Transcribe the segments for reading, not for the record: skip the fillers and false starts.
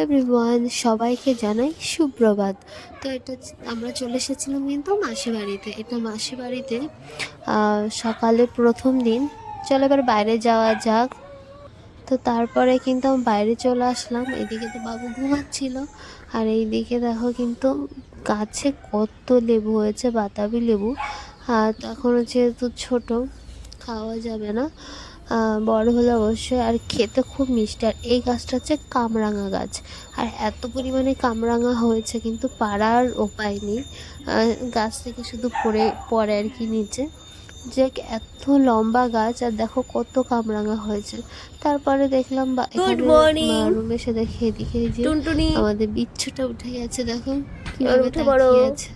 Everyone, সবাইকে জানাই সুপ্রভাত। তো এটা আমরা চলে এসেছিলাম কিন্তু মাসি বাড়িতে। এটা মাসি বাড়িতে সকালে প্রথম দিন। চলো এবার বাইরে যাওয়া যাক। তো তারপরে কিন্তু আমি বাইরে চলে আসলাম। এদিকে তো বাবু ঘুমাচ্ছিল, আর এইদিকে দেখো কিন্তু গাছে কত লেবু হয়েছে, বাতাবি লেবু। আর এখনও যেহেতু ছোট, খাওয়া যাবে না, বড় হলে অবশ্যই। আর খেতে খুব মিষ্টি। আর এই গাছটা হচ্ছে কামরাঙা গাছ, আর এত পরিমাণে কামরাঙা হয়েছে কিন্তু পাড়ার উপায় নেই। গাছ থেকে শুধু পড়ে আর কি নিচে, যে এত লম্বা গাছ, আর দেখো কত কামরাঙা হয়েছে। তারপরে দেখলাম এখানে রুমে এসে দেখি এদিকে যে আমাদের বিচ্ছুটা উঠে গেছে, দেখো কিভাবে তাকিয়ে আছে।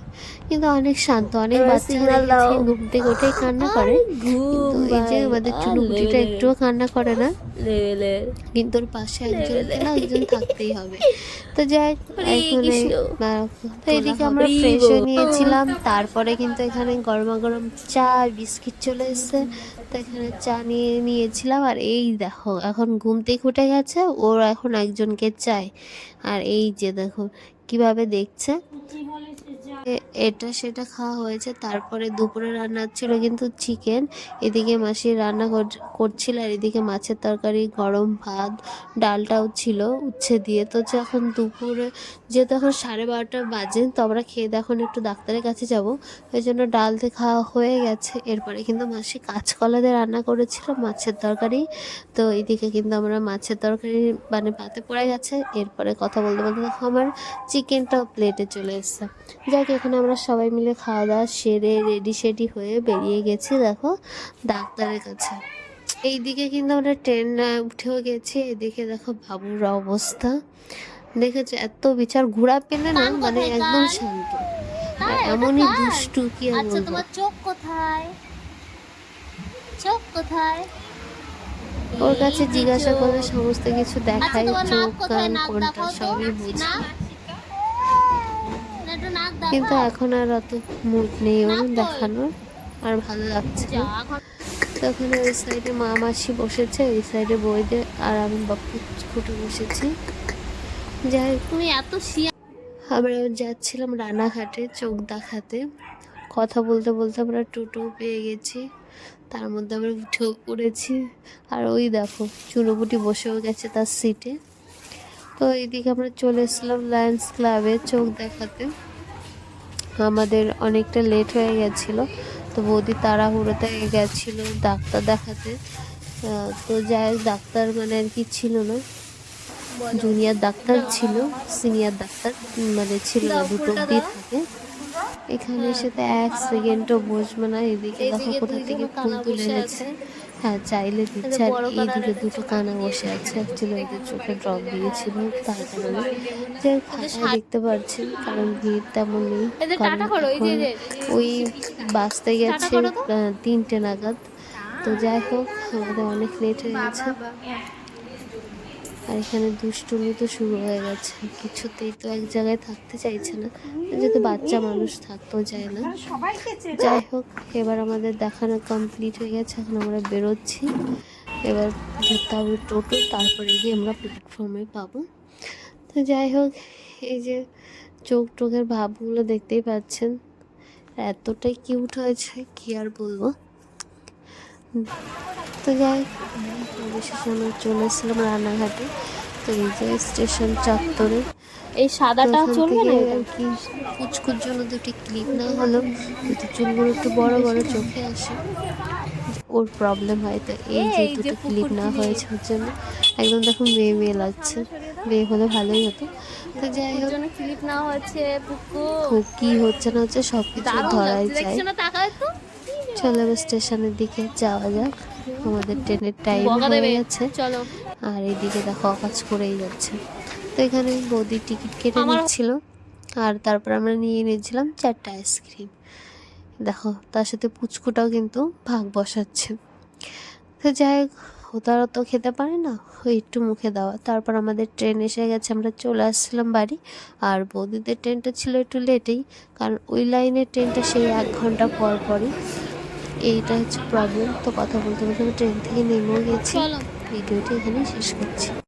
কিন্তু অনেক শান্ত, অনেক বাচ্চারা দেখেছি ঘুম থেকে উঠেই কান্না করে, কিন্তু এই যে আমাদের চুনুপুটিটা একটুও কান্না করে না। কিন্তু ওর পাশে একজন থাকতেই হবে। তো যাই, এইদিকে আমরা ফ্রেশ হয়ে নিয়েছিলাম। তারপরে কিন্তু এখানে গরমা গরম চা বিস্কিট চলে এসছে, তো এখানে চা নিয়েছিলাম। আর এই দেখো এখন ঘুম থেকে উঠে গেছে, ওর এখন একজনকে চাই। আর এই যে দেখো কিভাবে দেখছে। এটা সেটা খাওয়া হয়েছে। তারপরে দুপুরে রান্না ছিল কিন্তু চিকেন। এদিকে মাসি রান্না করছিল, আর এদিকে মাছের তরকারি, গরম ভাত, ডালটাও ছিল উচ্ছে দিয়ে। তো যখন দুপুরে, যেহেতু এখন 12:30 বাজে, তো আমরা খেয়ে এখন একটু ডাক্তারের কাছে যাব, ওই জন্য ডাল দিয়ে খাওয়া হয়ে গেছে। এরপরে কিন্তু মাসি কাঁচকলা দিয়ে রান্না করেছিল মাছের তরকারি। তো এইদিকে কিন্তু আমরা মাছের তরকারি মানে পাতে পড়ে গেছে। এরপরে কথা বলতে বলতে দেখো আমার চিকেনটাও প্লেটে চলে এসছে। যাক, এখানে আমরা সবাই মিলে খাওয়া দাওয়া সেরে রেডি হয়ে বেরিয়ে গেছি দেখো ডাক্তারের কাছে। এইদিকে কিন্তু আমরা ট্রেন উঠেও গেছি। এদিকে দেখো বাবুর অবস্থা দেখেছে, এত বিচার ঘোরা পেলে না, মানে একদম শান্ত, আর এমনই দুষ্টু কি আর বলবো। তোমার চোখ কোথায়, চোখ কোথায়? ওর কাছে জিজ্ঞাসা করলে সমস্ত কিছু দেখায়, চোখ কান কোনটা সবই বুঝে। কিন্তু এখন আর অত মুড নেই ওর দেখানোর, আর ভালো লাগছে না। তখন ওই সাইডে মা মাসি বসেছে, ওই সাইডে বইদের, আর আমি বাপু ফুটে বসেছি। যাই, তুমি এত আমরা যাচ্ছিলাম রানাঘাটে চোখ দেখাতে। কথা বলতে বলতে আমরা টোটো পেয়ে গেছি, তার মধ্যে আমরা উঠেও পড়েছি। আর ওই দেখো চুনোপুটি বসেও গেছে তার সিটে। তো এইদিকে আমরা চলে এসেছিলাম লায়ন্স ক্লাবে চোখ দেখাতে। আমাদের অনেকটা লেট হয়ে গেছিলো, তো বৌদি তাড়াহুড়োতে গেছিলো ডাক্তার দেখাতে। তো যাই হোক, ডাক্তার মানে আর কি ছিল না, জুনিয়র ডাক্তার ছিল, সিনিয়র ডাক্তার মানে ছিল না, দুটো অব্দি থাকে। এখানে এসে তো এক সেকেন্ডও বসবে না। এদিকে দেখো কোথা থেকে ফুল তুলে এনেছে, হ্যাঁ চাইলে দিচ্ছে। আর এইদিকে দুটো কানা বসে আছে, অ্যাকচুয়ালি ওদের চোখে ড্রপ দিয়েছিল তার কারণে। যে ফাঁকা দেখতে পাচ্ছেন, কারণ ভিড় তেমন নেই, কারণ এখন ওই বাসতে গেছে 3টে নাগাদ। তো যাই হোক, আমাদের অনেক লেট হয়ে গেছে। আর এখানে দুষ্টুমি তো শুরু হয়ে গেছে, কিছুতেই তো এক জায়গায় থাকতে চাইছে না, যেহেতু বাচ্চা মানুষ থাকতেও চায় না। যাই হোক, এবার আমাদের দেখানো কমপ্লিট হয়ে গেছে, এখন আমরা বেরোচ্ছি। এবার ধরতে হবে টোটো, তারপরে গিয়ে আমরা প্ল্যাটফর্মে পাবো। তো যাই হোক, এই যে চোখের ভাবগুলো দেখতেই পাচ্ছেন, এতটাই কিউট হয়েছে কি আর বলবো। তো যাই, অবশেষে আমরা চলে এসেছিলাম রানাঘাটে। তো এই যে স্টেশন চত্বরে, এই সাদাটা চলবে না আর কি কুচকুর জন্য দুটি ক্লিপ না হলো, কিন্তু চুলগুলো একটু বড় বড় চোখে আসে, ওর প্রবলেম হয়। তো এই যে দুটো ক্লিপ না হয়েছে ওর জন্য একদম দেখুন মেয়ে লাগছে, মেয়ে হলে ভালোই হতো। তো যাই হোক, ক্লিপ না হচ্ছে কি হচ্ছে না হচ্ছে সব কিছু ধরাই যায়। চলো এবার স্টেশনের দিকে যাওয়া যাক, আমাদের ট্রেনের টাইম হয়ে গেছে। চলো। আর এইদিকে দেখো কাজ করেই যাচ্ছে। তো এখানে বৌদি টিকিট কেটে নিচ্ছিল, আর তারপর আমরা নিয়ে নিয়েছিলাম 4টা আইসক্রিম। দেখো তার সাথে পুচকুটাও কিন্তু ভাগ বসাচ্ছে। তো যাই হোক, তারা তো খেতে পারে না, ওই একটু মুখে দেওয়া। তারপর আমাদের ট্রেন এসে গেছে, আমরা চলে আসছিলাম বাড়ি। আর বৌদিদের ট্রেনটা ছিল একটু লেটেই, কারণ ওই লাইনের ট্রেনটা সেই 1 ঘন্টা পরই। এইটা হচ্ছে প্রবলেম। তো কথা বলতে বলতে আমি ট্রেন থেকে নেমেও গেছি। ভিডিওটি এখানেই শেষ করছি।